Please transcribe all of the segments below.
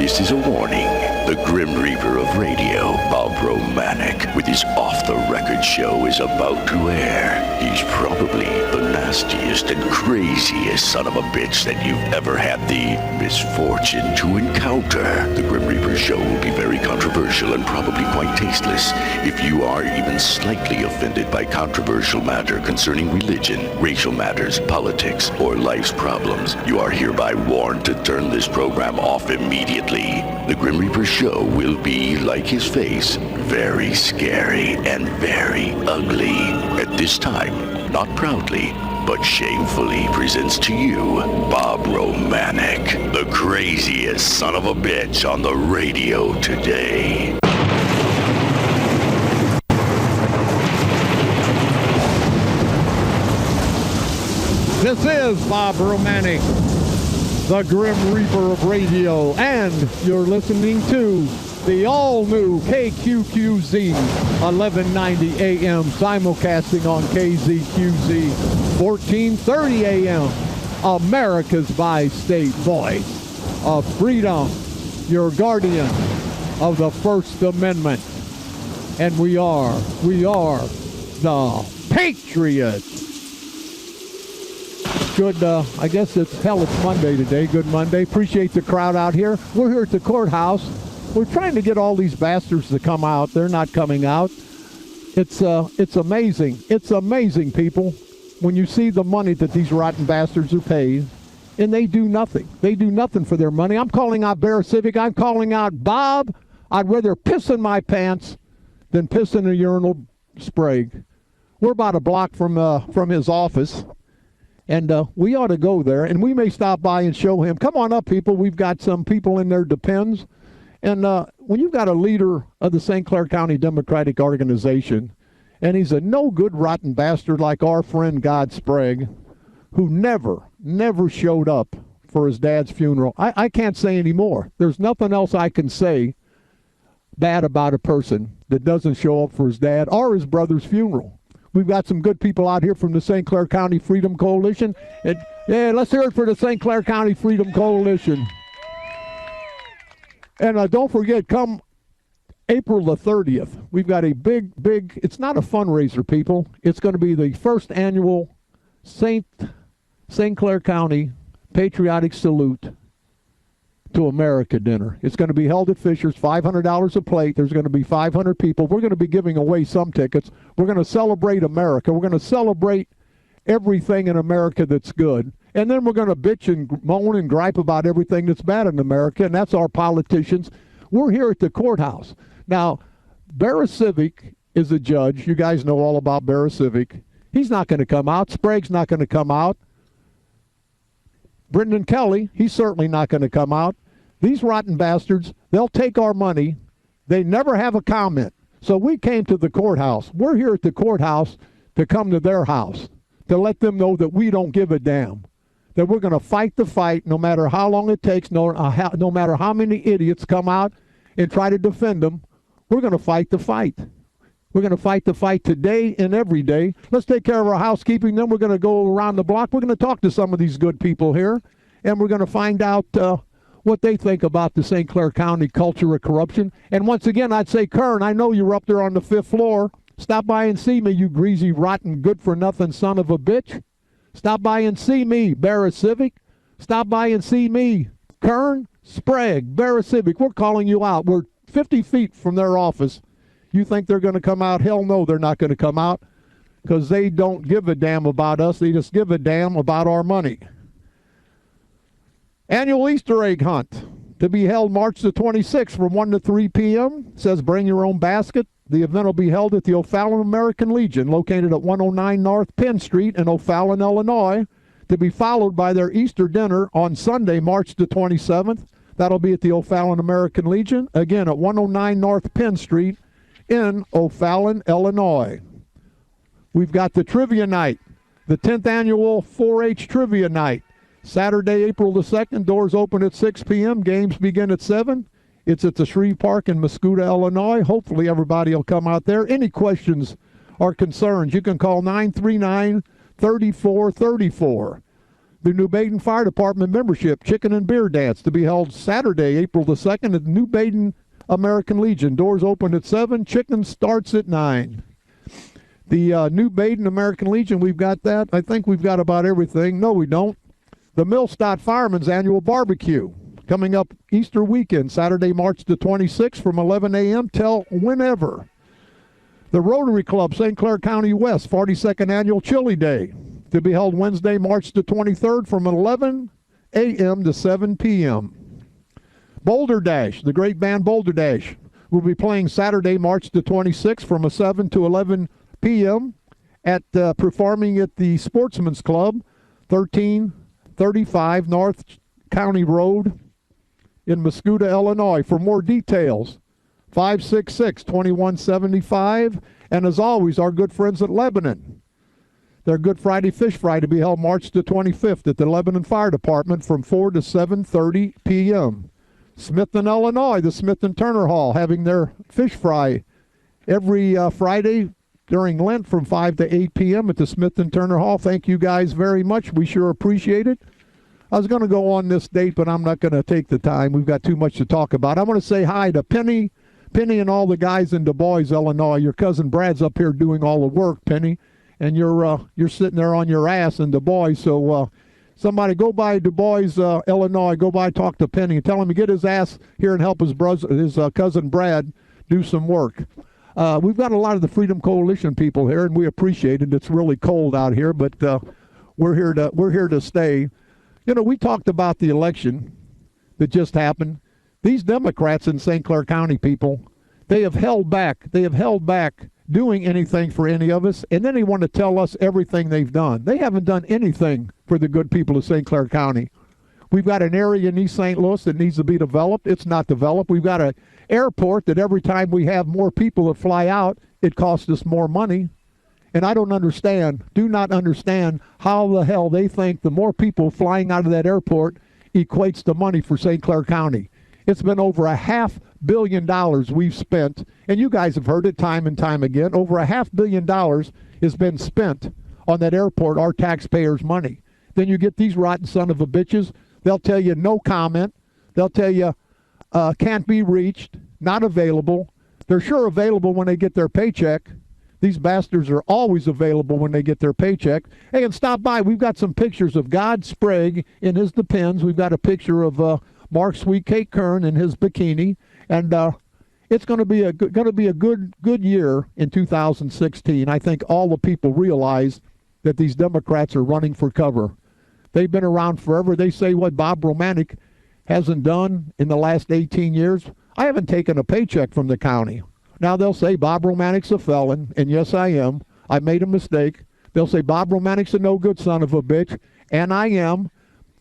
This is a warning. The Grim Reaper of radio, Bob Romanik, with his off-the-record show is about to air. He's probably the nastiest and craziest son of a bitch that you've ever had the misfortune to encounter. The Grim Reaper show will be very controversial and probably quite tasteless. If you are even slightly offended by controversial matter concerning religion, racial matters, politics, or life's problems, you are hereby warned to turn this program off immediately. The Grim Reaper show will be, like his face, very scary and very ugly. At this time, not proudly, but shamefully presents to you Bob Romanik, the craziest son of a bitch on the radio today. This is Bob Romanik, the Grim Reaper of radio, and you're listening to the all-new KQQZ 1190 AM, simulcasting on KZQZ 1430 AM, America's bi-state voice of freedom, your guardian of the First Amendment. And we are the Patriots. Good, I guess it's Monday today. Good Monday. Appreciate the crowd out here. We're here at the courthouse. We're trying to get all these bastards to come out. They're not coming out. It's amazing. It's amazing, people, when you see the money that these rotten bastards are paid, and they do nothing. They do nothing for their money. I'm calling out Bear Civic. I'm calling out Bob. I'd rather piss in my pants than piss in a urinal sprig. We're about a block from his office. And we ought to go there, and we may stop by and show him. Come on up, people. We've got some people in there, depends. And when you've got a leader of the St. Clair County Democratic Organization, and he's a no-good, rotten bastard like our friend God Sprague, who never showed up for his dad's funeral. I can't say any more. There's nothing else I can say bad about a person that doesn't show up for his dad or his brother's funeral. We've got some good people out here from the St. Clair County Freedom Coalition. And, yeah, let's hear it for the St. Clair County Freedom Coalition. And don't forget, come April the 30th, we've got a big, it's not a fundraiser, people. It's going to be the first annual St. Clair County Patriotic Salute to America dinner. It's going to be held at Fisher's, $500 a plate. There's going to be 500 people. We're going to be giving away some tickets. We're going to celebrate America. We're going to celebrate everything in America that's good. And then we're going to bitch and moan and gripe about everything that's bad in America, and that's our politicians. We're here at the courthouse. Now, Barra-Civic is a judge. You guys know all about Barra-Civic. He's not going to come out. Sprague's not going to come out. Brendan Kelly, he's certainly not going to come out. These rotten bastards, they'll take our money. They never have a comment. So we came to the courthouse. We're here at the courthouse to come to their house, to let them know that we don't give a damn, that we're going to fight the fight no matter how long it takes, no matter how many idiots come out and try to defend them. We're going to fight the fight. We're going to fight the fight today and every day. Let's take care of our housekeeping. Then we're going to go around the block. We're going to talk to some of these good people here, and we're going to find out what they think about the St. Clair County culture of corruption. And once again, I'd say, Kern, I know you're up there on the 5th floor. Stop by and see me, you greasy, rotten, good-for-nothing son of a bitch. Stop by and see me, Barra-Civic. Stop by and see me, Kern, Sprague, Barra-Civic. We're calling you out. We're 50 feet from their office. You think they're going to come out? Hell no, they're not going to come out, because they don't give a damn about us. They just give a damn about our money. Annual Easter egg hunt to be held March the 26th from 1 to 3 p.m. It says bring your own basket. The event will be held at the O'Fallon American Legion, located at 109 North Penn Street in O'Fallon, Illinois, to be followed by their Easter dinner on Sunday, March the 27th. That'll be at the O'Fallon American Legion, again at 109 North Penn Street in O'Fallon, Illinois. We've got the trivia night, the 10th annual 4-H trivia night. Saturday, April the 2nd, doors open at 6 p.m., games begin at 7. It's at the Shreve Park in Mascoutah, Illinois. Hopefully everybody will come out there. Any questions or concerns, you can call 939-3434. The New Baden Fire Department membership chicken and beer dance to be held Saturday, April the 2nd at New Baden American Legion. Doors open at 7, chicken starts at 9. The New Baden American Legion, we've got that. I think we've got about everything. No, we don't. The Millstadt Firemen's Annual Barbecue coming up Easter weekend, Saturday, March the 26th from 11 a.m. till whenever. The Rotary Club, St. Clair County West, 42nd Annual Chili Day to be held Wednesday, March the 23rd from 11 a.m. to 7 p.m. Boulder Dash, the great band Boulder Dash, will be playing Saturday, March the 26th from 7 to 11 p.m. at performing at the Sportsman's Club, 1335 North County Road in Muscoda, Illinois. For more details, 566-2175. And as always, our good friends at Lebanon. Their Good Friday Fish Fry to be held March the 25th at the Lebanon Fire Department from 4 to 7:30 p.m. Smithton, Illinois, the Smithton Turner Hall, having their fish fry every Friday during Lent from 5 to 8 p.m. at the Smithton Turner Hall. Thank you guys very much. We sure appreciate it. I was going to go on this date, but I'm not going to take the time. We've got too much to talk about. I want to say hi to Penny and all the guys in Du Bois, Illinois. Your cousin Brad's up here doing all the work, Penny, and you're sitting there on your ass in Du Bois. So somebody go by Du Bois, Illinois. Go by, talk to Penny, and tell him to get his ass here and help his cousin Brad do some work. We've got a lot of the Freedom Coalition people here, and we appreciate it. It's really cold out here, but we're here to stay. You know, we talked about the election that just happened. These Democrats in St. Clair County, people, they have held back. They have held back doing anything for any of us, and then they want to tell us everything they've done. They haven't done anything for the good people of St. Clair County. We've got an area in East St. Louis that needs to be developed. It's not developed. We've got an airport that every time we have more people that fly out, it costs us more money. And I don't understand, do not understand how the hell they think the more people flying out of that airport equates to money for St. Clair County. It's been over $500 million we've spent, and you guys have heard it time and time again. Over $500 million has been spent on that airport, our taxpayers' money. Then you get these rotten son of a bitches. They'll tell you no comment. They'll tell you can't be reached, not available. They're sure available when they get their paycheck. These bastards are always available when they get their paycheck. Hey, and stop by. We've got some pictures of God Sprague in his Depends. We've got a picture of Mark Sweet Cake Kern in his bikini. And it's going to be a good year in 2016. I think all the people realize that these Democrats are running for cover. They've been around forever. They say what Bob Romanik hasn't done in the last 18 years. I haven't taken a paycheck from the county. Now they'll say Bob Romanik's a felon, and yes, I am. I made a mistake. They'll say Bob Romanik's a no-good son of a bitch, and I am.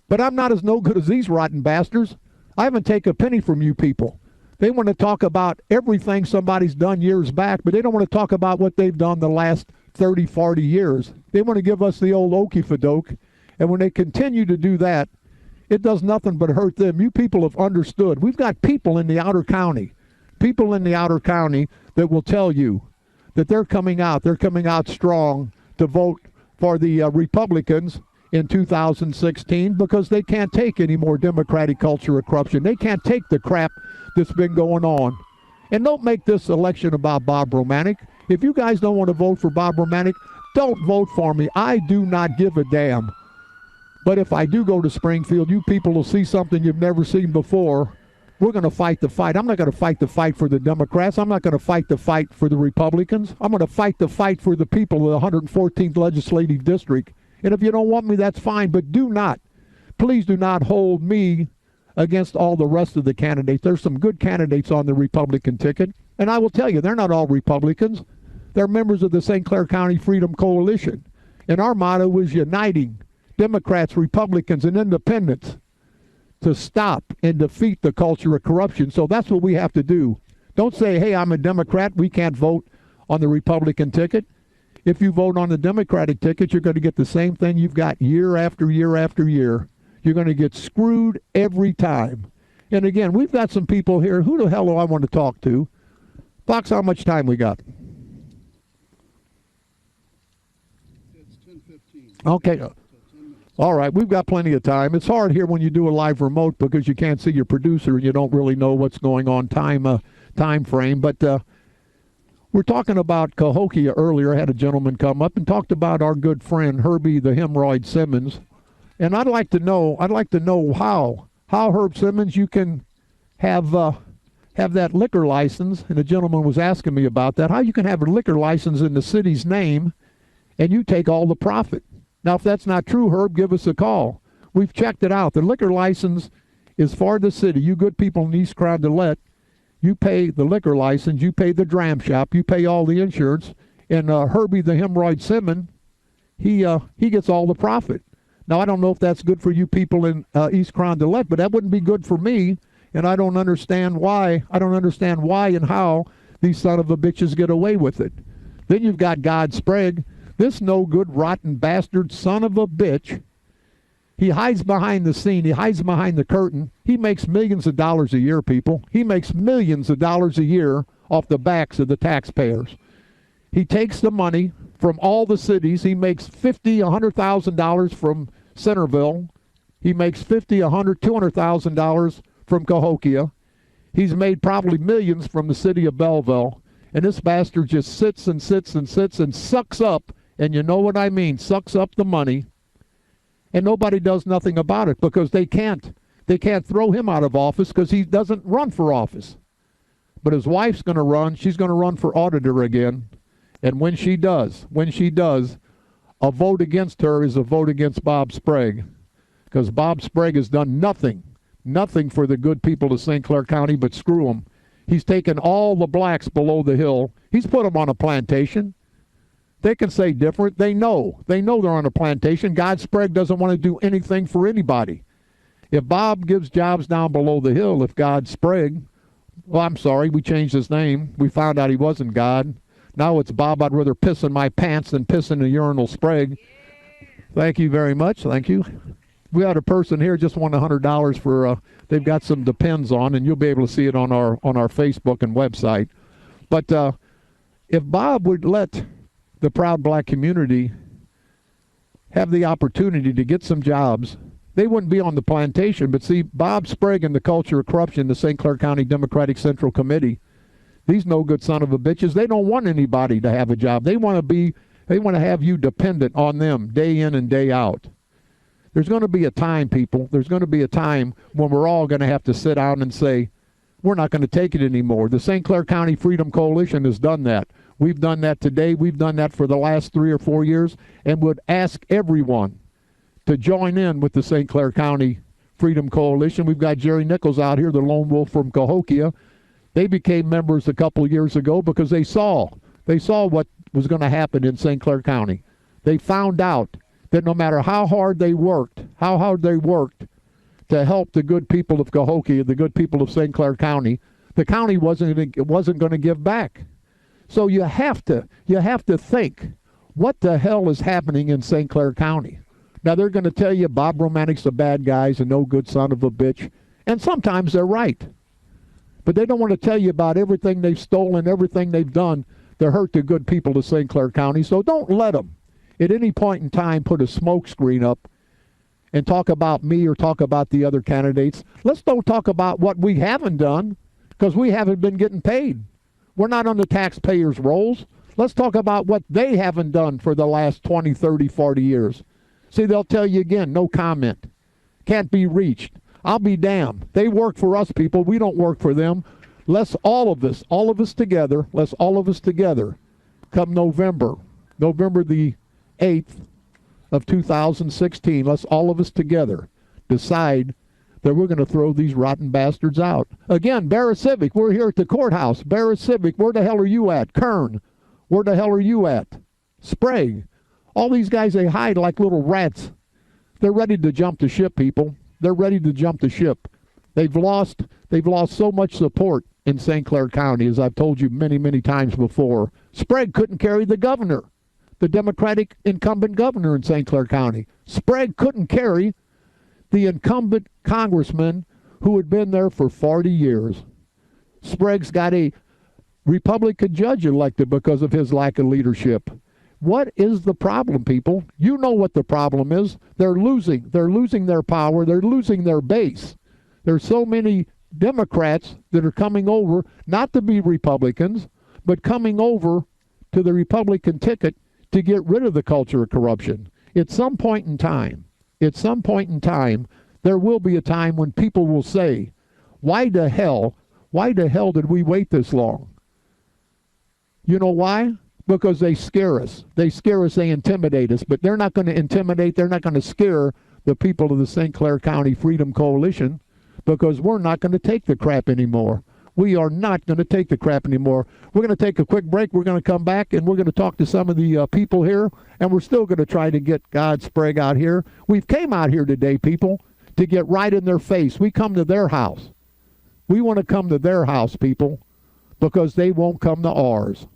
But I'm not as no good as these rotten bastards. I haven't taken a penny from you people. They want to talk about everything somebody's done years back, but they don't want to talk about what they've done the last 30, 40 years. They want to give us the old okey-fadoke, and when they continue to do that, it does nothing but hurt them. You people have understood. We've got people in the outer county that will tell you that they're coming out strong to vote for the Republicans in 2016 because they can't take any more Democratic culture of corruption. They can't take the crap that's been going on. And don't make this election about Bob Romanik. If you guys don't want to vote for Bob Romanik, don't vote for me. I do not give a damn. But if I do go to Springfield, you people will see something you've never seen before. We're going to fight the fight. I'm not going to fight the fight for the Democrats. I'm not going to fight the fight for the Republicans. I'm going to fight the fight for the people of the 114th Legislative District. And if you don't want me, that's fine. But please do not hold me against all the rest of the candidates. There's some good candidates on the Republican ticket. And I will tell you, they're not all Republicans. They're members of the St. Clair County Freedom Coalition. And our motto is uniting Democrats, Republicans, and Independents to stop and defeat the culture of corruption. So that's what we have to do. Don't say, hey, I'm a Democrat, we can't vote on the Republican ticket. If you vote on the Democratic ticket, you're going to get the same thing you've got year after year after year. You're going to get screwed every time. And again, we've got some people here. Who the hell do I want to talk to? Fox, how much time we got? It's 10:15. Okay. All right, we've got plenty of time. It's hard here when you do a live remote because you can't see your producer and you don't really know what's going on time frame. But we're talking about Cahokia earlier. I had a gentleman come up and talked about our good friend Herbie the Hemorrhoid Simmons, and I'd like to know how Herb Simmons, you can have that liquor license, and the gentleman was asking me about that. How you can have a liquor license in the city's name, and you take all the profit. Now, if that's not true, Herb, give us a call. We've checked it out. The liquor license is for the city. You good people in East Crown Gillette, you pay the liquor license, you pay the dram shop, you pay all the insurance, and Herbie the Hemorrhoid Simmons, he gets all the profit. Now, I don't know if that's good for you people in East Crown Gillette, but that wouldn't be good for me, and I don't understand why. I don't understand why and how these son of a bitches get away with it. Then you've got God Sprague, this no good, rotten bastard son of a bitch. He hides behind the scene. He hides behind the curtain. He makes millions of dollars a year, people. He makes millions of dollars a year off the backs of the taxpayers. He takes the money from all the cities. He makes $50,000, $100,000 from Centerville. He makes $50,000, $100,000, $200,000 from Cahokia. He's made probably millions from the city of Belleville. And this bastard just sits and sits and sits and sucks up, and you know what I mean, sucks up the money. And nobody does nothing about it because they can't throw him out of office because he doesn't run for office. But his wife's going to run. She's going to run for auditor again. And when she does, a vote against her is a vote against Bob Sprague, because Bob Sprague has done nothing for the good people of St. Clair County but screw them. He's taken all the blacks below the hill. He's put them on a plantation. They can say different. They know they're on a plantation. God Sprague doesn't want to do anything for anybody. If Bob gives jobs down below the hill, if God Sprague, well, I'm sorry, we changed his name. We found out he wasn't God. Now it's Bob, I'd rather piss in my pants than piss in a urinal Sprague. Thank you very much. Thank you. We had a person here just won $100 for, they've got some Depends on, and you'll be able to see it on our Facebook and website. But if Bob would let the proud black community have the opportunity to get some jobs, they wouldn't be on the plantation. But see, Bob Sprague and the culture of corruption, the St. Clair County Democratic Central Committee, these no good son of a bitches, they don't want anybody to have a job. They want to have you dependent on them day in and day out. There's going to be a time, people, there's going to be a time when we're all going to have to sit down and say, we're not going to take it anymore. The St. Clair County Freedom Coalition has done that. We've done that today. We've done that for the last 3 or 4 years, and would ask everyone to join in with the St. Clair County Freedom Coalition. We've got Jerry Nichols out here, the lone wolf from Cahokia. They became members a couple of years ago because they saw what was going to happen in St. Clair County. They found out that no matter how hard they worked to help the good people of Cahokia, the good people of St. Clair County, the county wasn't going to give back. So you have to think, what the hell is happening in St. Clair County? Now they're going to tell you Bob Romanik's a bad guy, he's a no good son of a bitch, and sometimes they're right. But they don't want to tell you about everything they've stolen, everything they've done to hurt the good people of St. Clair County. So don't let them, at any point in time, put a smoke screen up and talk about me or talk about the other candidates. Let's don't talk about what we haven't done, because we haven't been getting paid. We're not on the taxpayers' rolls. Let's talk about what they haven't done for the last 20, 30, 40 years. See, they'll tell you again, no comment. Can't be reached. I'll be damned. They work for us, people. We don't work for them. Let's all of us together, come November the 8th of 2016, let's all of us together decide that we're going to throw these rotten bastards out. Again, Barra Civic, we're here at the courthouse. Barra Civic, where the hell are you at? Kern, where the hell are you at? Sprague. All these guys, they hide like little rats. They're ready to jump the ship, people. They're ready to jump the ship. They've lost so much support in St. Clair County, as I've told you many, many times before. Sprague couldn't carry the governor, the Democratic incumbent governor in St. Clair County. Sprague couldn't carry the incumbent congressman who had been there for 40 years. Sprague's got a Republican judge elected because of his lack of leadership. What is the problem, people? You know what the problem is. They're losing. They're losing their power. They're losing their base. There's so many Democrats that are coming over, not to be Republicans, but coming over to the Republican ticket to get rid of the culture of corruption. At some point in time, there will be a time when people will say, why the hell did we wait this long? You know why? Because they scare us. They scare us, they intimidate us, but they're not going to intimidate, they're not going to scare the people of the St. Clair County Freedom Coalition, because we're not going to take the crap anymore. We are not going to take the crap anymore. We're going to take a quick break. We're going to come back, and we're going to talk to some of the people here, and we're still going to try to get God's Sprague out here. We've came out here today, people, to get right in their face. We come to their house. We want to come to their house, people, because they won't come to ours.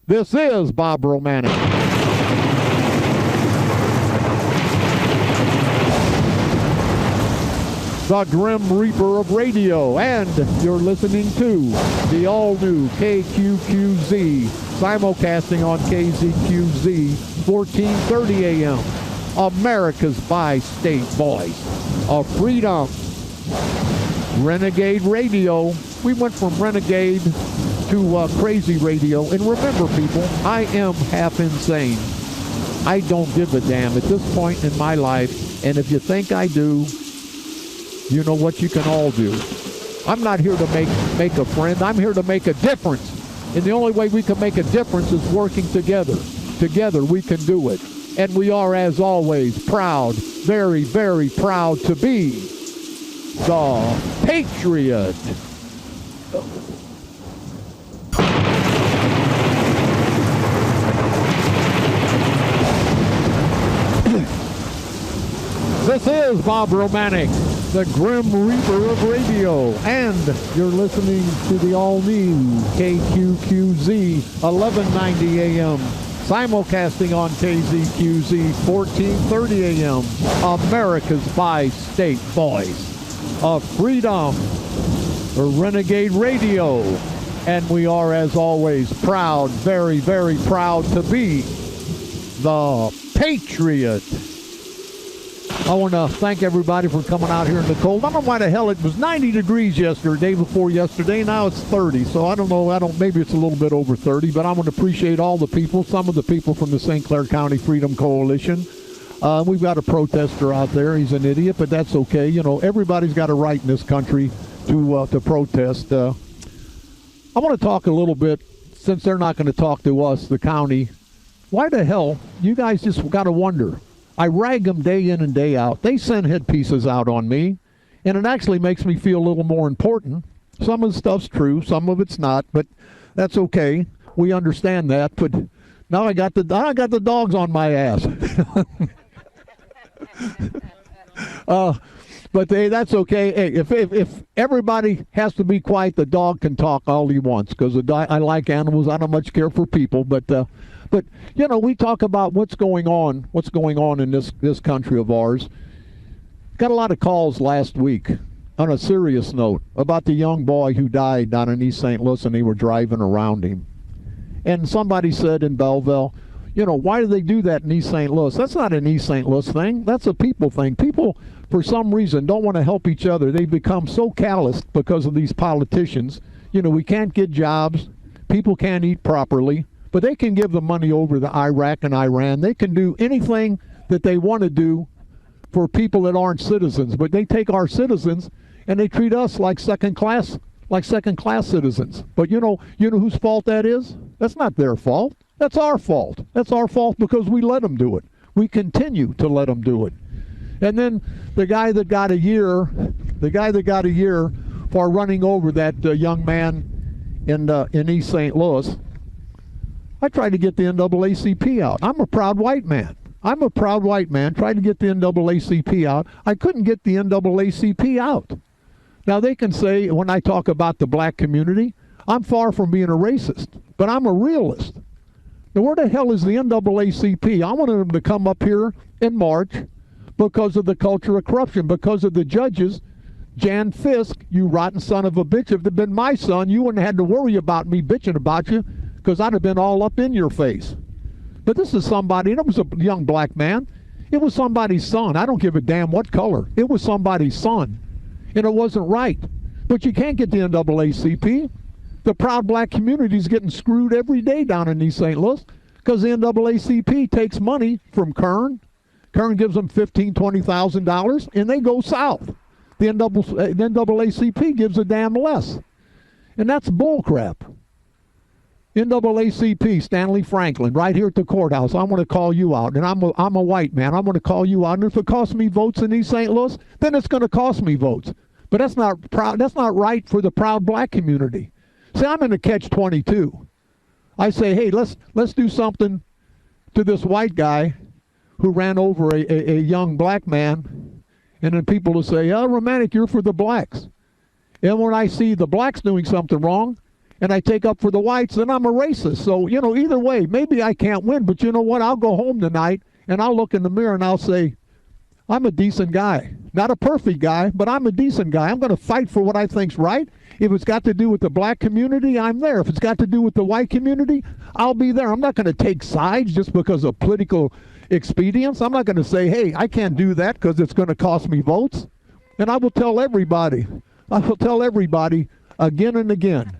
This is Bob Romanik. The Grim Reaper of Radio, and you're listening to the all-new KQQZ, simulcasting on KZQZ, 1430 AM, America's bi-state voice of freedom. Renegade Radio. We went from Renegade to Crazy Radio, and remember, people, I am half insane. I don't give a damn at this point in my life, and if you think I do, you know what you can all do. I'm not here to make a friend. I'm here to make a difference. And the only way we can make a difference is working together. Together we can do it. And we are, as always, proud, very, very proud to be the Patriot. This is Bob Romanik, the Grim Reaper of Radio, and you're listening to the all-new KQQZ 1190 AM, simulcasting on KZQZ 1430 AM, America's bi-state voice of freedom, Renegade Radio, and we are, as always, proud, very, very proud to be the Patriot. I want to thank everybody for coming out here in the cold. I don't know why the hell it was 90 degrees yesterday, day before yesterday. Now it's 30, so I don't know. Maybe it's a little bit over 30, but I want to appreciate all the people, some of the people from the St. Clair County Freedom Coalition. We've got a protester out there. He's an idiot, but that's okay. You know, everybody's got a right in this country to protest. I want to talk a little bit, since they're not going to talk to us, the county. Why the hell? You guys just got to wonder. I rag them day in and day out. They send headpieces out on me, and it actually makes me feel a little more important. Some of the stuff's true, some of it's not, but that's okay. We understand that. But now I got the dogs on my ass. But that's okay. Hey, if everybody has to be quiet, the dog can talk all he wants, because I like animals. I don't much care for people, but you know, we talk about what's going on in this country of ours. Got a lot of calls last week, on a serious note, about the young boy who died down in East St. Louis, and they were driving around him. And somebody said in Belleville, you know, why do they do that in East St. Louis? That's not an East St. Louis thing. That's a people thing. People, for some reason, don't want to help each other. They've become so calloused because of these politicians. You know, we can't get jobs. People can't eat properly. But they can give the money over to Iraq and Iran. They can do anything that they want to do for people that aren't citizens. But they take our citizens and they treat us like second class citizens. But you know whose fault that is? That's not their fault. That's our fault. That's our fault because we let them do it. We continue to let them do it. And then the guy that got a year for running over that young man in East St. Louis, I tried to get the NAACP out. I'm a proud white man. Tried to get the NAACP out. I couldn't get the NAACP out. Now they can say, when I talk about the black community, I'm far from being a racist, but I'm a realist. Now where the hell is the NAACP? I wanted them to come up here in March because of the culture of corruption, because of the judges. Jan Fisk, you rotten son of a bitch, if it had been my son, you wouldn't have had to worry about me bitching about you, because I'd have been all up in your face. But this is somebody, and it was a young black man. It was somebody's son. I don't give a damn what color. It was somebody's son. And it wasn't right. But you can't get the NAACP. The proud black community is getting screwed every day down in East St. Louis because the NAACP takes money from Kern. Kern gives them $15,000, $20,000, and they go south. The NAACP gives a damn less. And that's bullcrap. NAACP, Stanley Franklin, right here at the courthouse. I'm going to call you out, and I'm a white man. I'm going to call you out, and if it costs me votes in East St. Louis, then it's going to cost me votes. But that's not right for the proud black community. See, I'm in a catch-22. I say, hey, let's do something to this white guy who ran over a young black man, and then people will say, oh, Romanik, you're for the blacks. And when I see the blacks doing something wrong, and I take up for the whites, then I'm a racist. So, either way, maybe I can't win, but you know what? I'll go home tonight, and I'll look in the mirror, and I'll say, I'm a decent guy. Not a perfect guy, but I'm a decent guy. I'm going to fight for what I think's right. If it's got to do with the black community, I'm there. If it's got to do with the white community, I'll be there. I'm not going to take sides just because of political expedience. I'm not going to say, hey, I can't do that because it's going to cost me votes. And I will tell everybody again and again,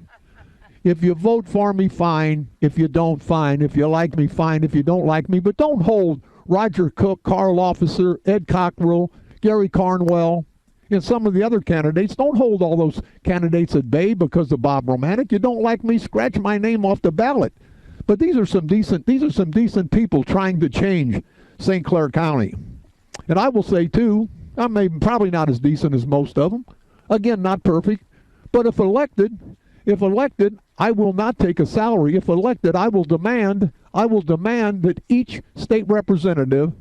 if you vote for me, fine. If you don't, fine. If you like me, fine. If you don't like me, but don't hold Roger Cook, Carl Officer, Ed Cockrell, Gary Carnwell, and some of the other candidates. Don't hold all those candidates at bay because of Bob Romanik. You don't like me, scratch my name off the ballot. But these are some decent people trying to change St. Clair County. And I will say too, I'm probably not as decent as most of them. Again, not perfect. But if elected, I will not take a salary. If elected, I will demand that each state representative,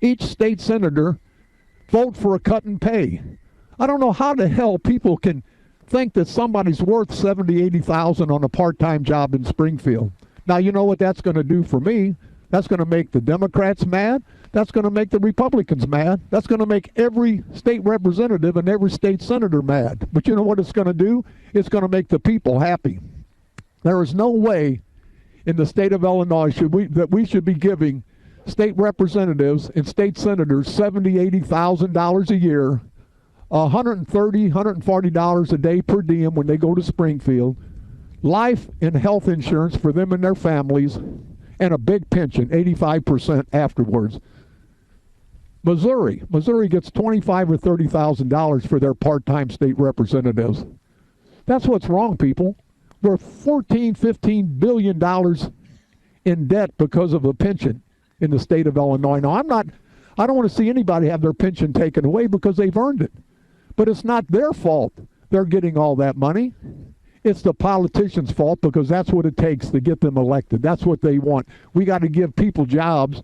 each state senator, vote for a cut in pay. I don't know how the hell people can think that somebody's worth $70,000, $80,000 on a part-time job in Springfield. Now, you know what that's going to do for me? That's going to make the Democrats mad. That's going to make the Republicans mad. That's going to make every state representative and every state senator mad. But you know what it's going to do? It's going to make the people happy. There is no way in the state of Illinois that we should be giving state representatives and state senators $70,000, $80,000 a year, $130, $140 a day per diem when they go to Springfield, life and health insurance for them and their families, and a big pension, 85% afterwards. Missouri gets $25,000 or $30,000 for their part-time state representatives. That's what's wrong, people. We're $14-15 billion in debt because of a pension in the state of Illinois. Now, I don't want to see anybody have their pension taken away because they've earned it. But it's not their fault they're getting all that money. It's the politicians' fault because that's what it takes to get them elected. That's what they want. We got to give people jobs.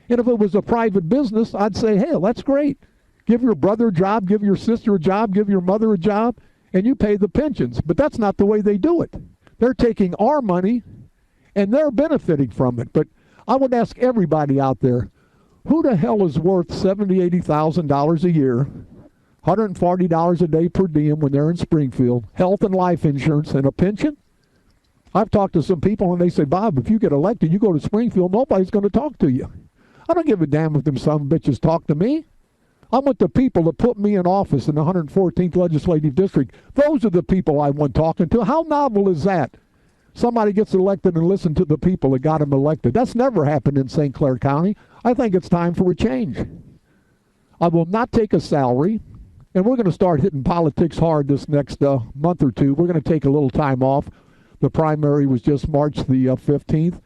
And if it was a private business, I'd say, hey, that's great. Give your brother a job, give your sister a job, give your mother a job, and you pay the pensions. But that's not the way they do it. They're taking our money, and they're benefiting from it. But I would ask everybody out there, who the hell is worth $70,000, $80,000 a year, $140 a day per diem when they're in Springfield, health and life insurance, and a pension? I've talked to some people, and they say, Bob, if you get elected, you go to Springfield, nobody's going to talk to you. I don't give a damn if them some bitches talk to me. I'm with the people that put me in office in the 114th Legislative District. Those are the people I want talking to. How novel is that? Somebody gets elected and listen to the people that got him elected. That's never happened in St. Clair County. I think it's time for a change. I will not take a salary, and we're going to start hitting politics hard this next month or two. We're going to take a little time off. The primary was just March the 15th.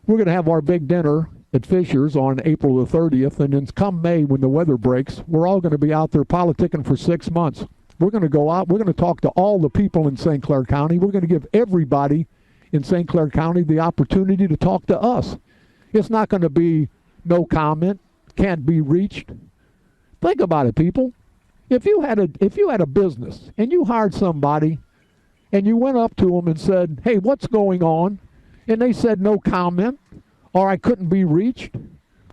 We're going to have our big dinner at Fisher's on April the 30th, and then come May when the weather breaks, we're all going to be out there politicking for 6 months. We're going to go out, we're going to talk to all the people in St. Clair County. We're going to give everybody in St. Clair County the opportunity to talk to us. It's not going to be no comment, can't be reached. Think about it, people. If you had a business and you hired somebody and you went up to them and said, hey, what's going on? And they said no comment, or I couldn't be reached,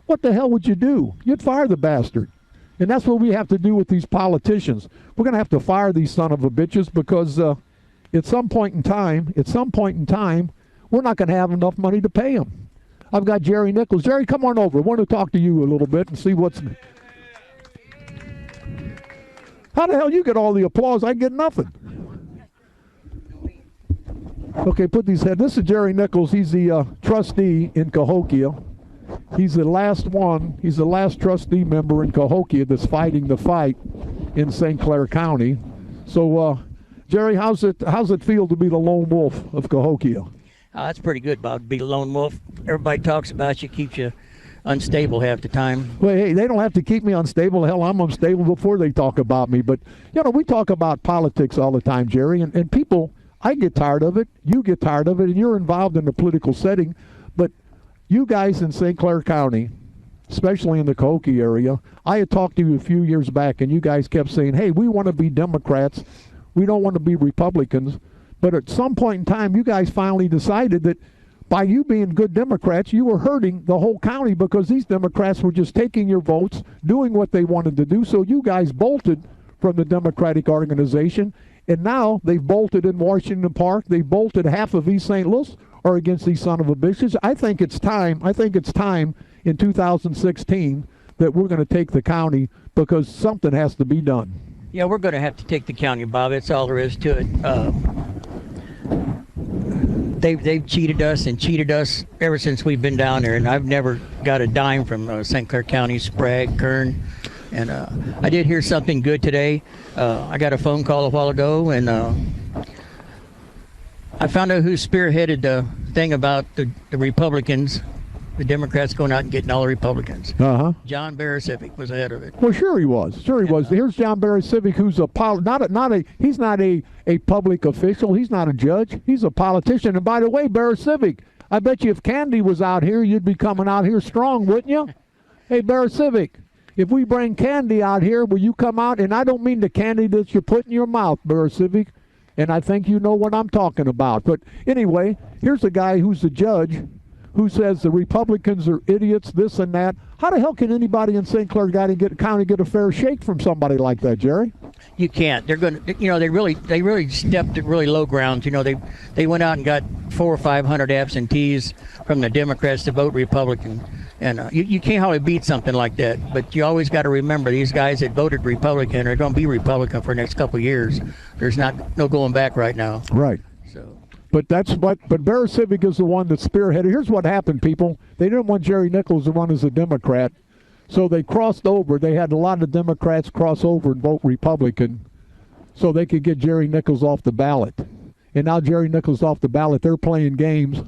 what the hell would you do? You'd fire the bastard. And that's what we have to do with these politicians. We're going to have to fire these son of a bitches because at some point in time, we're not going to have enough money to pay them. I've got Jerry Nichols. Jerry, come on over. I want to talk to you a little bit and see what's... How the hell you get all the applause? I get nothing. Okay, put these heads. This is Jerry Nichols. He's the trustee in Cahokia. He's the last one. He's the last trustee member in Cahokia that's fighting the fight in St. Clair County. So, Jerry, how's it feel to be the lone wolf of Cahokia? That's pretty good, Bob, to be the lone wolf. Everybody talks about you, keeps you unstable half the time. Well, hey, they don't have to keep me unstable. Hell, I'm unstable before they talk about me. But, we talk about politics all the time, Jerry, and people, I get tired of it. You get tired of it, and you're involved in the political setting. But you guys in St. Clair County, especially in the Cahokia area, I had talked to you a few years back, and you guys kept saying, hey, we want to be Democrats. We don't want to be Republicans. But at some point in time, you guys finally decided that by you being good Democrats, you were hurting the whole county because these Democrats were just taking your votes, doing what they wanted to do. So you guys bolted from the Democratic organization, and now they've bolted in Washington Park. They've bolted half of East St. Louis are against these son of a bitches. I think it's time in 2016 that we're going to take the county because something has to be done. Yeah, we're going to have to take the county, Bob. That's all there is to it. They've cheated us ever since we've been down there, and I've never got a dime from St. Clair County, Sprague, Kern. And I did hear something good today. I got a phone call a while ago, and I found out who spearheaded the thing about the Republicans, the Democrats going out and getting all the Republicans. John Barisivic was ahead of it. Well, sure he was. Here's John Barisivic, who's he's not a public official. He's not a judge. He's a politician. And by the way, Barisivic, I bet you if Candy was out here, you'd be coming out here strong, wouldn't you? Hey, Barisivic, if we bring Candy out here, will you come out? And I don't mean the candy that you put in your mouth, Barisivic. And I think you know what I'm talking about. But anyway, here's a guy who's a judge who says the Republicans are idiots, this and that. How the hell can anybody in St. Clair County get a fair shake from somebody like that, Jerry? You can't. They're going to, they really stepped at really low grounds. They went out and got 400 or 500 absentees from the Democrats to vote Republican. And you can't hardly beat something like that. But you always got to remember these guys that voted Republican are going to be Republican for the next couple of years. There's no going back right now. Right. So. But Barisivic is the one that spearheaded. Here's what happened, people. They didn't want Jerry Nichols to run as a Democrat, so they crossed over. They had a lot of Democrats cross over and vote Republican so they could get Jerry Nichols off the ballot. And now Jerry Nichols off the ballot, they're playing games.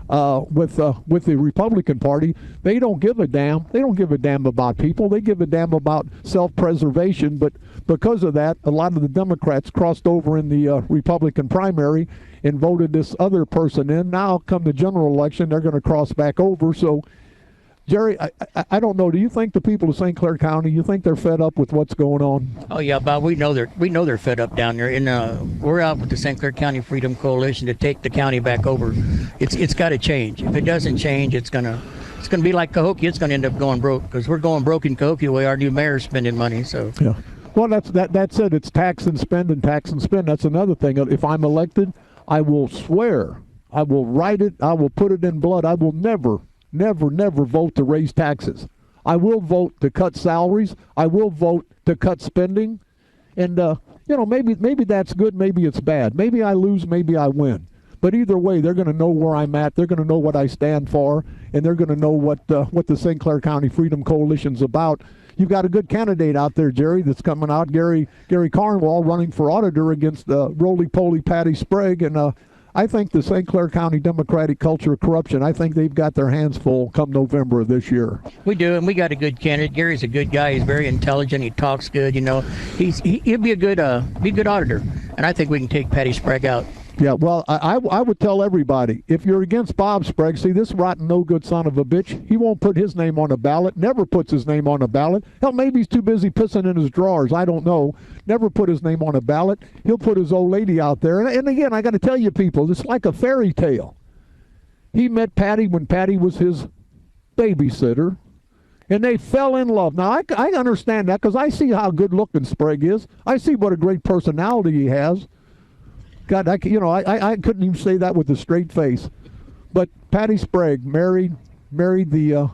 With the Republican Party. They don't give a damn. They don't give a damn about people. They give a damn about self-preservation. But because of that, a lot of the Democrats crossed over in the Republican primary and voted this other person in. Now, come the general election, they're going to cross back over. So, Jerry, I don't know. Do you think the people of St. Clair County, you think they're fed up with what's going on? Oh yeah, Bob. We know they're fed up down there, and we're out with the St. Clair County Freedom Coalition to take the county back over. It's got to change. If it doesn't change, it's gonna be like Cahokia. It's gonna end up going broke because we're going broke in Cahokia. The way our new mayor's spending money. So yeah. Well, that's it. It's tax and spend and tax and spend. That's another thing. If I'm elected, I will swear, I will write it, I will put it in blood. I will never vote to raise taxes. I will vote to cut salaries. I will vote to cut spending. And, maybe that's good, maybe it's bad. Maybe I lose, maybe I win. But either way, they're going to know where I'm at. They're going to know what I stand for. And they're going to know what the St. Clair County Freedom Coalition's about. You've got a good candidate out there, Jerry, that's coming out. Gary Carnwall running for auditor against roly-poly Patty Sprague. And, I think the St. Clair County Democratic culture of corruption, I think they've got their hands full come November of this year. We do, and we got a good candidate. Gary's a good guy. He's very intelligent. He talks good. He'll be a good auditor, and I think we can take Patty Sprague out. Yeah, well, I would tell everybody, if you're against Bob Sprague, see, this rotten, no-good son of a bitch, he won't put his name on a ballot, never puts his name on a ballot. Hell, maybe he's too busy pissing in his drawers, I don't know. Never put his name on a ballot. He'll put his old lady out there. And again, I got to tell you people, it's like a fairy tale. He met Patty when Patty was his babysitter, and they fell in love. Now, I understand that because I see how good-looking Sprague is. I see what a great personality he has. God, I couldn't even say that with a straight face. But Patty Sprague married the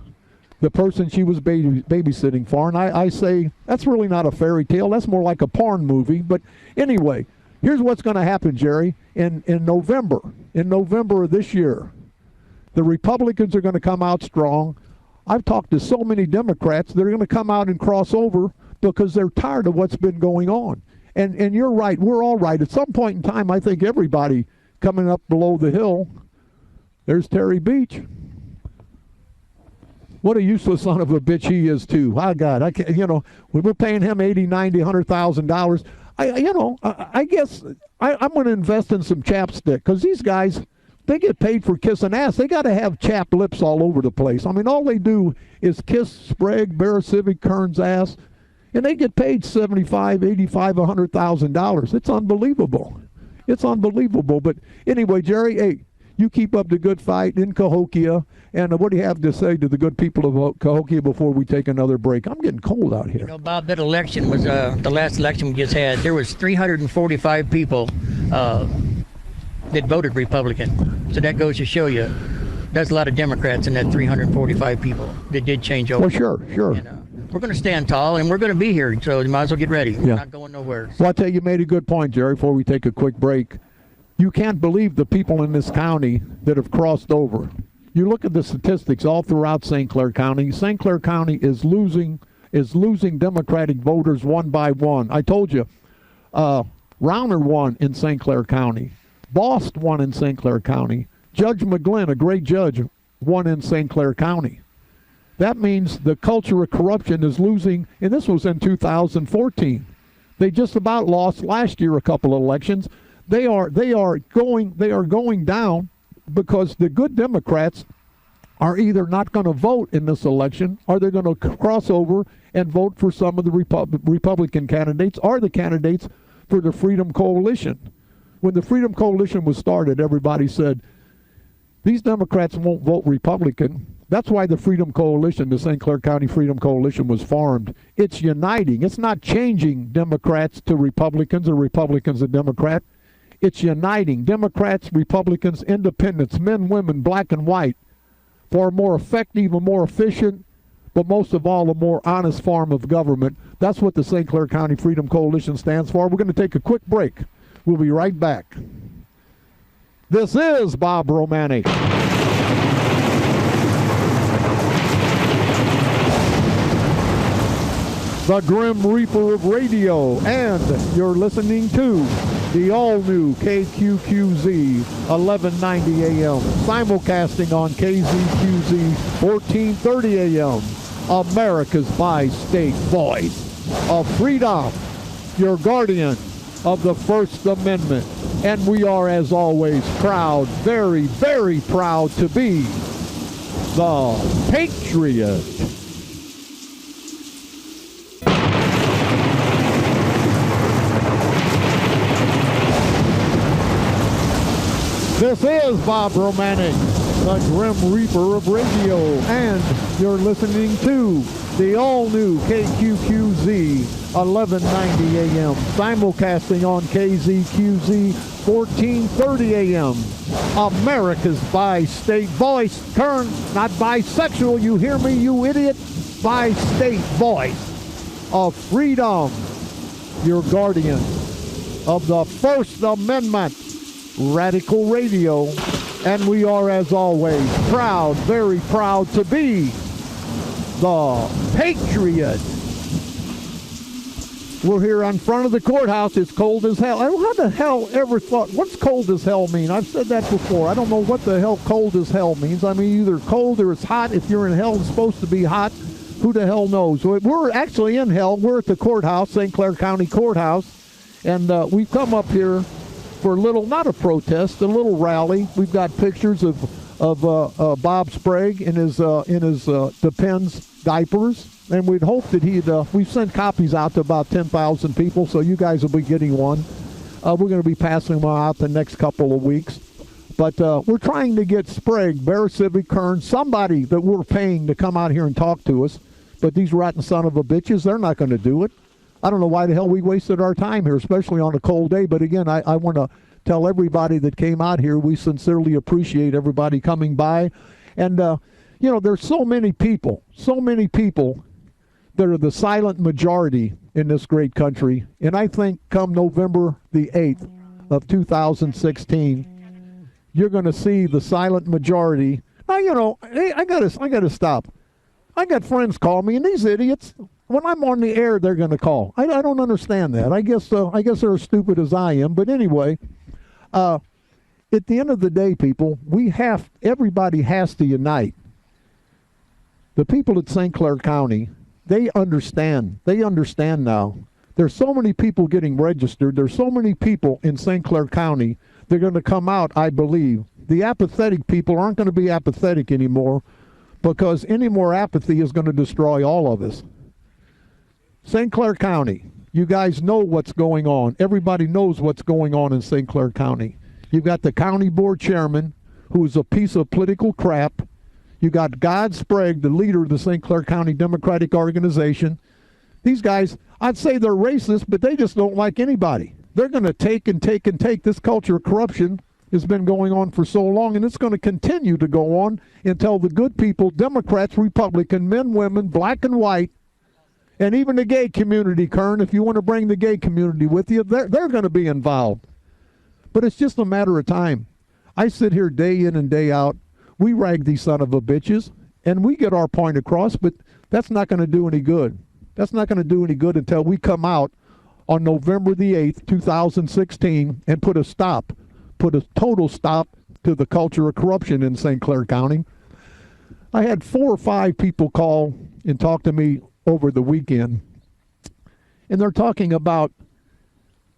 person she was babysitting for, and I say that's really not a fairy tale. That's more like a porn movie. But anyway, here's what's going to happen, Jerry. In November of this year, the Republicans are going to come out strong. I've talked to so many Democrats, they're going to come out and cross over because they're tired of what's been going on. And you're right, we're all right. At some point in time, I think everybody coming up below the hill, there's Terry Beach. What a useless son of a bitch he is too. My God, I can't, we were paying him $80, $90, $100,000. I guess I'm going to invest in some chapstick because these guys, they get paid for kissing ass. They got to have chapped lips all over the place. I mean, all they do is kiss Sprague, Bear Civic, Kern's ass, and they get paid $75, $85, $100,000. It's unbelievable. It's unbelievable. But anyway, Jerry, hey, you keep up the good fight in Cahokia. And what do you have to say to the good people of Cahokia before we take another break? I'm getting cold out here. Bob, that election was the last election we just had. There was 345 people that voted Republican. So that goes to show you there's a lot of Democrats in that 345 people that did change over. Well, sure. And, we're going to stand tall, and we're going to be here, so you might as well get ready. We're not going nowhere. Well, I'll tell you, made a good point, Jerry, before we take a quick break. You can't believe the people in this county that have crossed over. You look at the statistics all throughout St. Clair County. St. Clair County is losing Democratic voters one by one. I told you, Rauner won in St. Clair County. Bost won in St. Clair County. Judge McGlynn, a great judge, won in St. Clair County. That means the culture of corruption is losing, and this was in 2014. They just about lost last year a couple of elections. They are going down because the good Democrats are either not going to vote in this election or they're going to cross over and vote for some of the Republican candidates or the candidates for the Freedom Coalition. When the Freedom Coalition was started, everybody said, these Democrats won't vote Republican. That's why the Freedom Coalition, the St. Clair County Freedom Coalition, was formed. It's uniting. It's not changing Democrats to Republicans or Republicans to Democrat. It's uniting Democrats, Republicans, independents, men, women, black and white, for a more effective, a more efficient, but most of all, a more honest form of government. That's what the St. Clair County Freedom Coalition stands for. We're going to take a quick break. We'll be right back. This is Bob Romanik. The Grim Reaper of Radio, and you're listening to the all-new KQQZ 1190 AM, simulcasting on KZQZ 1430 AM, America's bi-state voice of freedom, your guardian of the First Amendment. And we are, as always, proud, very, very proud to be the Patriot. This is Bob Romanik, the Grim Reaper of Radio, and you're listening to the all-new KQQZ 1190 AM, simulcasting on KZQZ 1430 AM, America's bi-state voice. Turn, not bisexual, you hear me, you idiot? Bi-state voice of freedom, your guardian of the First Amendment. Radical Radio, and we are, as always, proud, very proud to be the Patriot. We're here in front of the courthouse. It's cold as hell. I don't know how the hell ever thought, what's cold as hell mean? I've said that before. I don't know what the hell cold as hell means. I mean, either cold or it's hot. If you're in hell, it's supposed to be hot. Who the hell knows? We're actually in hell. We're at the courthouse, St. Clair County Courthouse, and we've come up here for a little, not a protest, a little rally. We've got pictures of Bob Sprague in his Depends diapers, and we'd hope that we've sent copies out to about 10,000 people, so you guys will be getting one. We're going to be passing them out the next couple of weeks. But we're trying to get Sprague, Bear Civic, Kern, somebody that we're paying to come out here and talk to us. But these rotten son of a bitches, they're not going to do it. I don't know why the hell we wasted our time here, especially on a cold day. But again, I want to tell everybody that came out here we sincerely appreciate everybody coming by. And, there's so many people that are the silent majority in this great country. And I think come November the 8th of 2016, you're going to see the silent majority. Now, I gotta stop. I got friends call me, and these idiots, when I'm on the air, they're going to call. I don't understand that. I guess they're as stupid as I am. But anyway, at the end of the day, people, everybody has to unite. The people at St. Clair County, they understand. They understand now. There's so many people getting registered. There's so many people in St. Clair County. They're going to come out, I believe. The apathetic people aren't going to be apathetic anymore, because any more apathy is going to destroy all of us. St. Clair County, you guys know what's going on. Everybody knows what's going on in St. Clair County. You've got the county board chairman, who's a piece of political crap. You got God Sprague, the leader of the St. Clair County Democratic Organization. These guys, I'd say they're racist, but they just don't like anybody. They're going to take and take and take. This culture of corruption has been going on for so long, and it's going to continue to go on until the good people, Democrats, Republican, men, women, black and white, and even the gay community, Kern, if you want to bring the gay community with you, they're going to be involved. But it's just a matter of time. I sit here day in and day out. We rag these son of a bitches, and we get our point across, but that's not going to do any good. That's not going to do any good until we come out on November the 8th, 2016, and put a total stop to the culture of corruption in St. Clair County. I had 4 or 5 people call and talk to me over the weekend, and they're talking about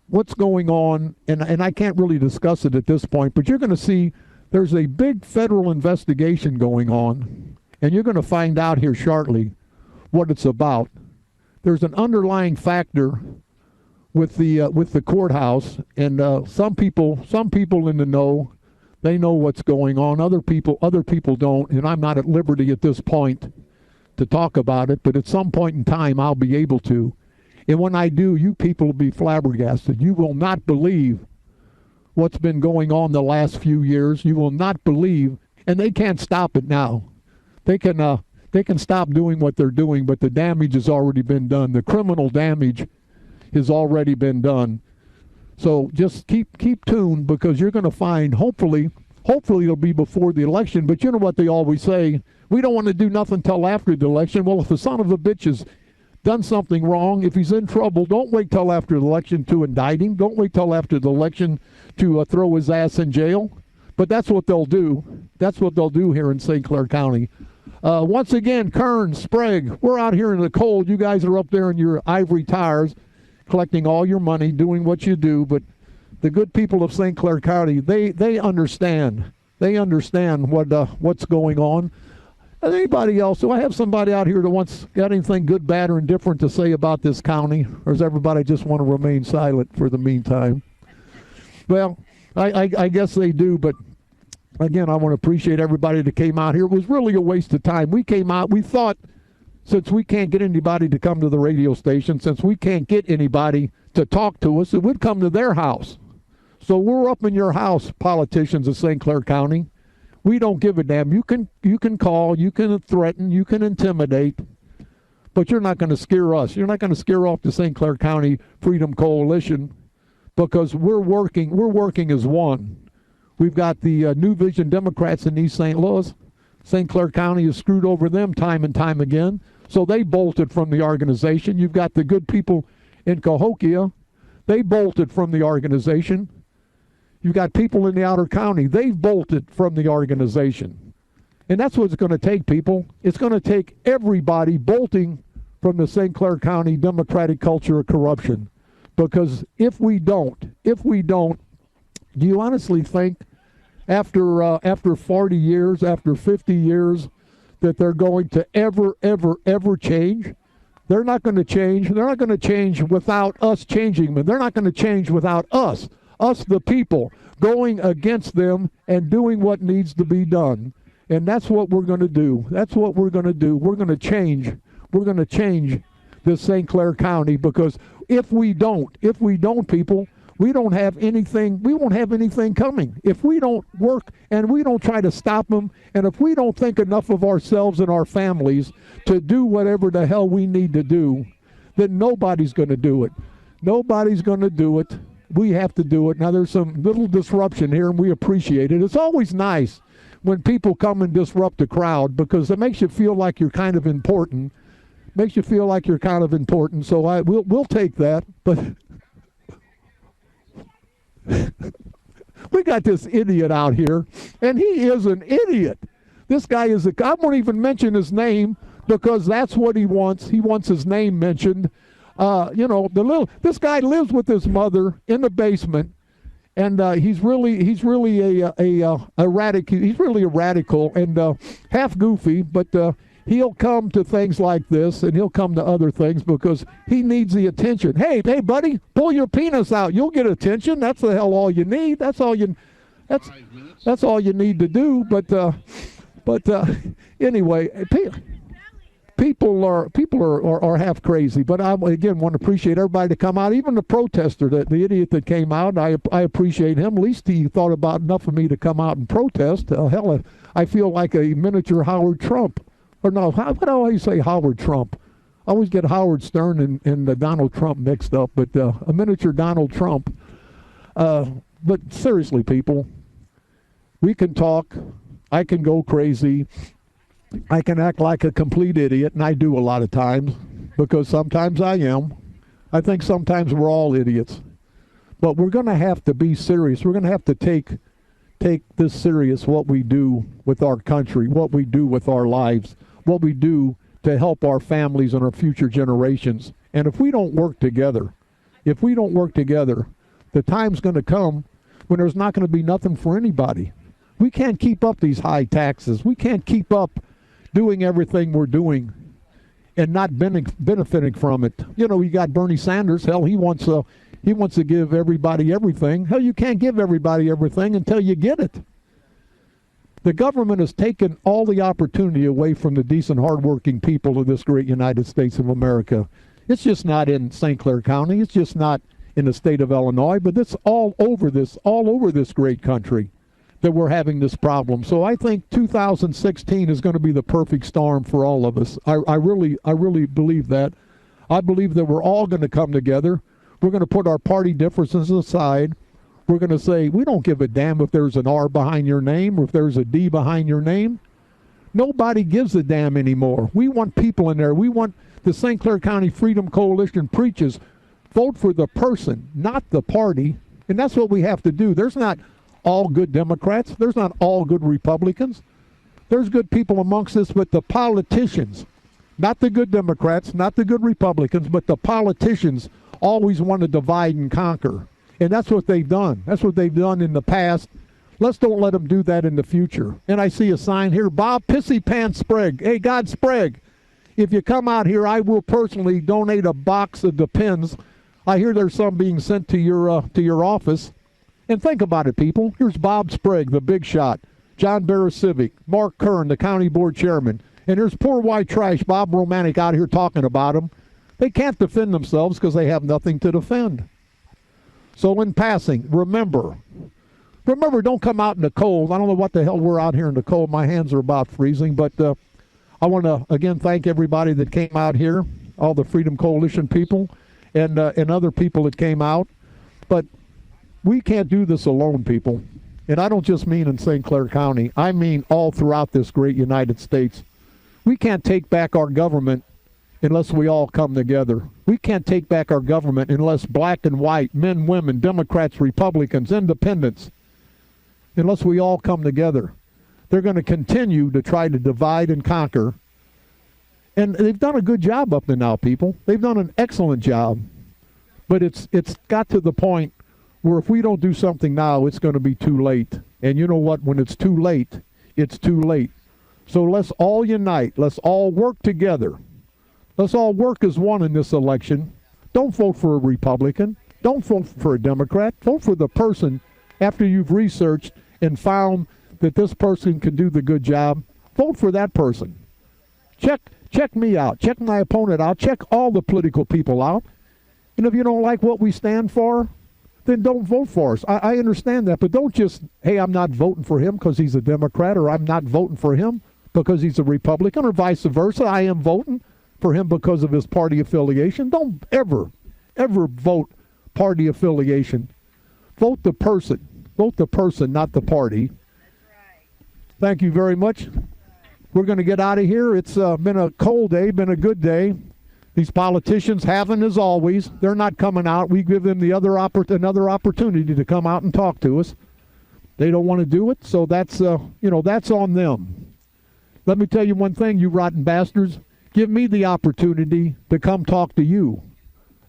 what's going on, and I can't really discuss it at this point, but you're going to see there's a big federal investigation going on, and you're going to find out here shortly what it's about. There's an underlying factor with the courthouse, and some people in the know, they know what's going on. Other people don't, and I'm not at liberty at this point to talk about it, but at some point in time I'll be able to. And when I do, you people will be flabbergasted. You will not believe what's been going on the last few years. You will not believe, and they can't stop it now. They can stop doing what they're doing, but the damage has already been done. The criminal damage has already been done. So just keep tuned, because you're going to find, hopefully it'll be before the election, but you know what they always say, we don't want to do nothing till after the election. Well, if the son of a bitch has done something wrong, if he's in trouble, don't wait till after the election to indict him. Don't wait till after the election to throw his ass in jail. But that's what they'll do. That's what they'll do here in St. Clair County. Once again, Kern, Sprague, we're out here in the cold. You guys are up there in your ivory towers, collecting all your money, doing what you do. But the good people of St. Clair County, they understand. They understand what's going on. Anybody else? Do I have somebody out here that got anything good, bad, or indifferent to say about this county? Or does everybody just want to remain silent for the meantime? Well, I guess they do, but again, I want to appreciate everybody that came out here. It was really a waste of time. We came out, we thought, since we can't get anybody to come to the radio station, since we can't get anybody to talk to us, it would come to their house. So we're up in your house, politicians of St. Clair County. We don't give a damn. You can call, you can threaten, you can intimidate, but you're not going to scare us. You're not going to scare off the St. Clair County Freedom Coalition, because we're working as one. We've got the New Vision Democrats in East St. Louis. St. Clair County has screwed over them time and time again, so they bolted from the organization. You've got the good people in Cahokia. They bolted from the organization. You've got people in the outer county. They've bolted from the organization. And that's what it's going to take, people. It's going to take everybody bolting from the St. Clair County Democratic culture of corruption. Because if we don't, do you honestly think after 40 years, after 50 years, that they're going to ever change? They're not going to change. They're not going to change without us changing them. They're not going to change without us the people, going against them and doing what needs to be done. And that's what we're going to do. That's what we're going to do. We're going to change. We're going to change this St. Clair County, because if we don't, people, we don't have anything, we won't have anything coming. If we don't work and we don't try to stop them, and if we don't think enough of ourselves and our families to do whatever the hell we need to do, then nobody's going to do it. Nobody's going to do it. We have to do it. Now, there's some little disruption here, and we appreciate it. It's always nice when people come and disrupt the crowd, because it makes you feel like you're kind of important. Makes you feel like you're kind of important. So we'll take that. But we got this idiot out here, and he is an idiot. This guy is I won't even mention his name, because that's what he wants. He wants his name mentioned. This guy lives with his mother in the basement, and he's really a radical. He's really a radical and half goofy, but he'll come to things like this, and he'll come to other things because he needs the attention. Hey, buddy, pull your penis out. You'll get attention. That's the hell all you need. That's all you need to do. But anyway, people are half crazy. But I again want to appreciate everybody to come out, even the protester, the idiot that came out. I appreciate him. At least he thought about enough of me to come out and protest. Hell, I feel like a miniature Howard Trump. Or no, how do I always say Howard Trump? I always get Howard Stern and Donald Trump mixed up, but a miniature Donald Trump. But seriously, people, we can talk. I can go crazy. I can act like a complete idiot, and I do a lot of times, because sometimes I am. I think sometimes we're all idiots. But we're going to have to be serious. We're going to have to take this serious, what we do with our country, what we do with our lives, what we do to help our families and our future generations. And if we don't work together, the time's going to come when there's not going to be nothing for anybody. We can't keep up these high taxes. We can't keep up doing everything we're doing and not benefiting from it. You know, you got Bernie Sanders. Hell, he wants to give everybody everything. Hell, you can't give everybody everything until you get it. The government has taken all the opportunity away from the decent, hardworking people of this great United States of America. It's just not in St. Clair County. It's just not in the state of Illinois, but it's all over this great country that we're having this problem. So I think 2016 is going to be the perfect storm for all of us. I really believe that. I believe that we're all going to come together. We're going to put our party differences aside. We're going to say, we don't give a damn if there's an R behind your name or if there's a D behind your name. Nobody gives a damn anymore. We want people in there. We want the St. Clair County Freedom Coalition preaches, vote for the person, not the party. And that's what we have to do. There's not all good Democrats. There's not all good Republicans. There's good people amongst us, but the politicians, not the good Democrats, not the good Republicans, but the politicians always want to divide and conquer. And that's what they've done. That's what they've done in the past. Let's don't let them do that in the future. And I see a sign here, Bob Pissy Pants Sprague. Hey, God Sprague, if you come out here, I will personally donate a box of Depends. I hear there's some being sent to your office. And think about it, people. Here's Bob Sprague, the big shot. John Barrett-Civic, Mark Kern, the county board chairman. And there's poor white trash, Bob Romanik, out here talking about them. They can't defend themselves because they have nothing to defend. So in passing, remember, don't come out in the cold. I don't know what the hell we're out here in the cold. My hands are about freezing. But I want to, again, thank everybody that came out here, all the Freedom Coalition people and other people that came out. But we can't do this alone, people. And I don't just mean in St. Clair County. I mean all throughout this great United States. We can't take back our government unless we all come together. We can't take back our government unless black and white, men, women, Democrats, Republicans, independents, unless we all come together. They're going to continue to try to divide and conquer. And they've done a good job up to now, people. They've done an excellent job. But it's got to the point where if we don't do something now, it's going to be too late. And you know what? When it's too late, it's too late. So let's all unite. Let's all work together. Let's all work as one in this election. Don't vote for a Republican. Don't vote for a Democrat. Vote for the person after you've researched and found that this person can do the good job. Vote for that person. Check me out. Check my opponent out. Check all the political people out. And if you don't like what we stand for, then don't vote for us. I understand that, but don't just, hey, I'm not voting for him because he's a Democrat, or I'm not voting for him because he's a Republican, or vice versa. I am voting for him because of his party affiliation. Don't ever vote party affiliation. Vote the person. Vote the person, not the party. Thank you very much. We're going to get out of here. It's been a cold day, been a good day. These politicians haven't, as always. They're not coming out. We give them another opportunity to come out and talk to us. They don't want to do it, so that's that's on them. Let me tell you one thing, you rotten bastards. Give me the opportunity to come talk to you.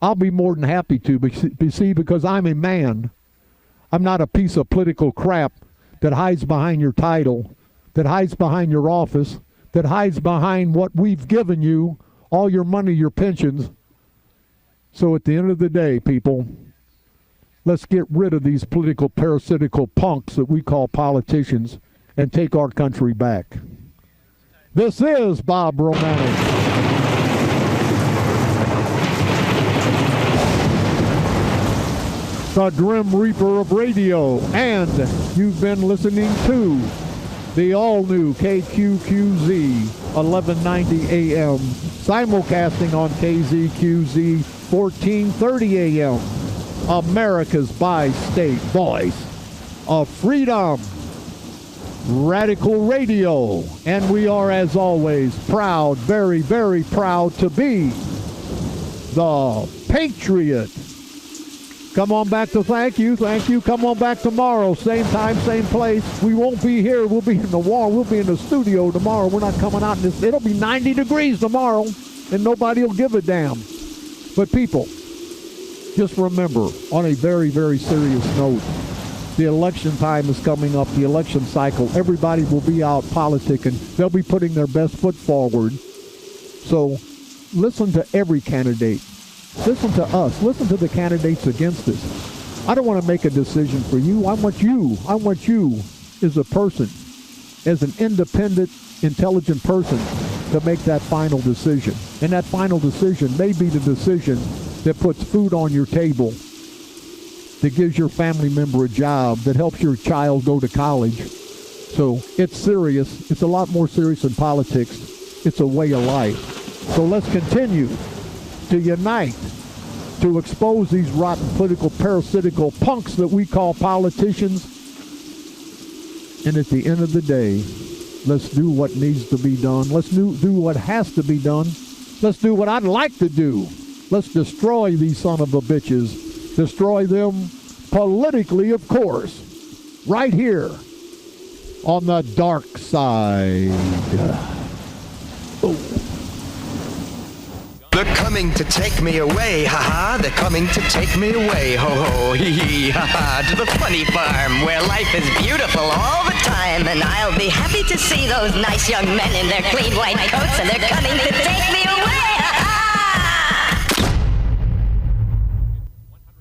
I'll be more than happy to, because I'm a man. I'm not a piece of political crap that hides behind your title, that hides behind your office, that hides behind what we've given you, all your money, your pensions. So at the end of the day, people, let's get rid of these political parasitical punks that we call politicians and take our country back. This is Bob Romanik. The Grim Reaper of Radio, and you've been listening to the all-new KQQZ 1190 AM, simulcasting on KZQZ 1430 AM, America's bi-state voice of freedom, Radical Radio. And we are, as always, proud, very, very proud to be the Patriot. Come on back to thank you. Come on back tomorrow, same time, same place. We won't be here. We'll be in the wall. We'll be in the studio tomorrow. We're not coming out in this. It'll be 90 degrees tomorrow, and nobody will give a damn. But people, just remember, on a very, very serious note, the election time is coming up, the election cycle. Everybody will be out politicking. They'll be putting their best foot forward. So listen to every candidate. Listen to us. Listen to the candidates against us. I don't want to make a decision for you. I want you as a person, as an independent, intelligent person, to make that final decision. And that final decision may be the decision that puts food on your table, that gives your family member a job, that helps your child go to college. So it's serious. It's a lot more serious than politics. It's a way of life. So let's continue to unite, to expose these rotten political parasitical punks that we call politicians. And at the end of the day, let's do what needs to be done. Let's do what has to be done. Let's do what I'd like to do. Let's destroy these son of a bitches. Destroy them politically, of course, right here on the dark side. Oh. They're coming to take me away, ha-ha. They're coming to take me away, ho-ho, hee-hee, ha-ha. To the funny farm where life is beautiful all the time. And I'll be happy to see those nice young men in their clean white coats, and they're coming to take me away.